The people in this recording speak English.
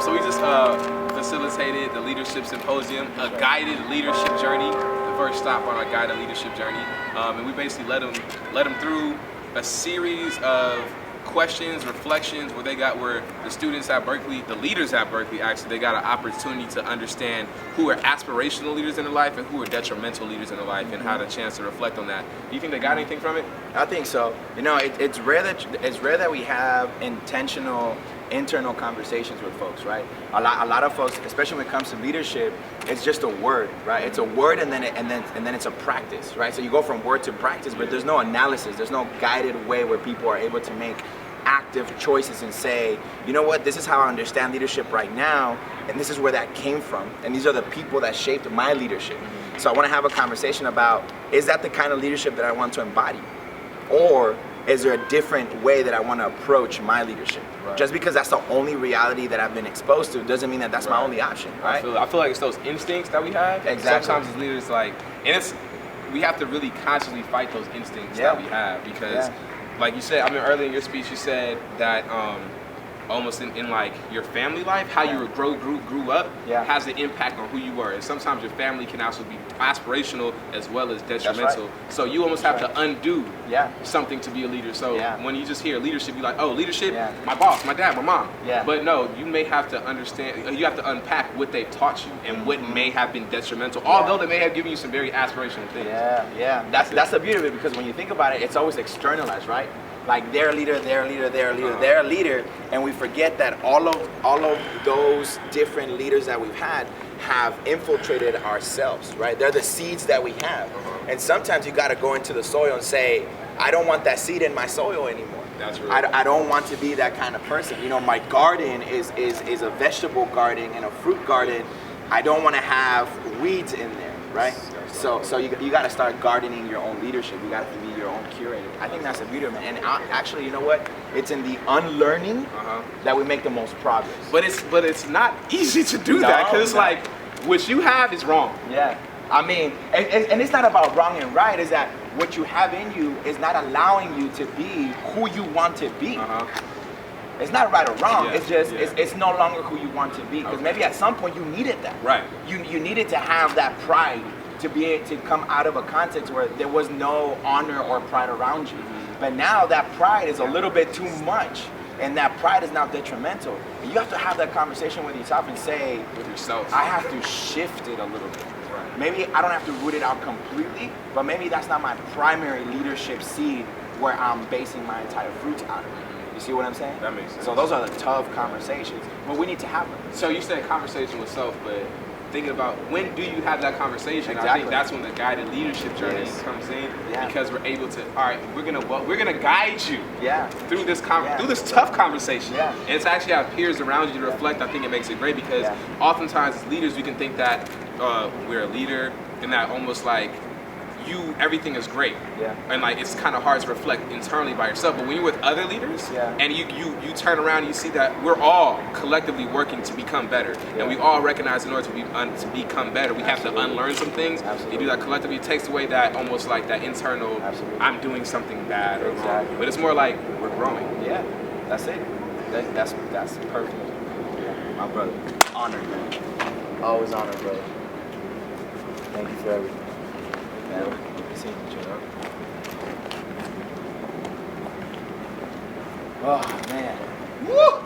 So we just facilitated the Leadership Symposium, a guided leadership journey, the first stop on our guided leadership journey. And we basically led them through a series of questions, reflections, where the students at Berkeley, the leaders at Berkeley actually, they got an opportunity to understand who are aspirational leaders in their life and who are detrimental leaders in their life, and had a chance to reflect on that. Do you think they got anything from it? I think so. You know, it's rare that we have intentional internal conversations with folks, right? A lot of folks, especially when it comes to leadership, it's just a word, right? It's a word and then it's a practice, right? So you go from word to practice, but there's no analysis, there's no guided way where people are able to make active choices and say, you know what, this is how I understand leadership right now, and this is where that came from, and these are the people that shaped my leadership. So I want to have a conversation about, is that the kind of leadership that I want to embody? Or is there a different way that I want to approach my leadership? Right. Just because that's the only reality that I've been exposed to doesn't mean that that's my only option, right? I feel like it's those instincts that we have. Exactly. Sometimes as leaders, we have to really consciously fight those instincts that we have, because like you said, I mean, earlier in your speech, you said that almost in like your family life, how you grew up has an impact on who you were. And sometimes your family can also be aspirational as well as detrimental. Right. So you almost have to undo something to be a leader. So when you just hear leadership, you're like, oh, leadership, my boss, my dad, my mom. Yeah. But no, you may have to understand, you have to unpack what they've taught you and what may have been detrimental, although they may have given you some very aspirational things. That's the beauty of it, because when you think about it, it's always externalized, right? Like their leader, their leader, their leader, their leader, and we forget that all of those different leaders that we've had have infiltrated ourselves, right? They're the seeds that we have, and sometimes you got to go into the soil and say, I don't want that seed in my soil anymore. That's right. I don't want to be that kind of person. You know, my garden is a vegetable garden and a fruit garden. I don't want to have weeds in there, right? So you got to start gardening your own leadership. You got to be your own curator. I think that's the beauty of it. And actually, you know what? It's in the unlearning that we make the most progress. But it's not easy to do that, because it's like what you have is wrong. Yeah. I mean, and it's not about wrong and right. It's that what you have in you is not allowing you to be who you want to be. It's not right or wrong. It's just it's no longer who you want to be, because maybe at some point you needed that. Right. You needed to have that pride to be able to come out of a context where there was no honor or pride around you. But now that pride is a little bit too much, and that pride is now detrimental. And you have to have that conversation with yourself and say, with yourself, I have to shift it a little bit. Right. Maybe I don't have to root it out completely, but maybe that's not my primary leadership seed where I'm basing my entire fruits out of it. You see what I'm saying? That makes sense. So those are the tough conversations, but we need to have them. So you said conversation with self, but thinking about when do you have that conversation? Exactly. I think that's when the guided leadership journey comes in, because we're able to, all right, we're gonna guide you through this through this tough conversation. And it's actually have peers around you to reflect. I think it makes it great, because oftentimes as leaders we can think that we're a leader and that almost like everything is great, and like it's kind of hard to reflect internally by yourself. But when you're with other leaders, and you turn around and you see that we're all collectively working to become better, and we all recognize in order to become better, we have to unlearn some things. You do that collectively, it takes away that almost like that internal, I'm doing something bad or wrong. But it's more like we're growing. Yeah, that's it. That's perfect. My brother, honored, man. Always honored, brother. Thank you for everything. Oh man. Woo!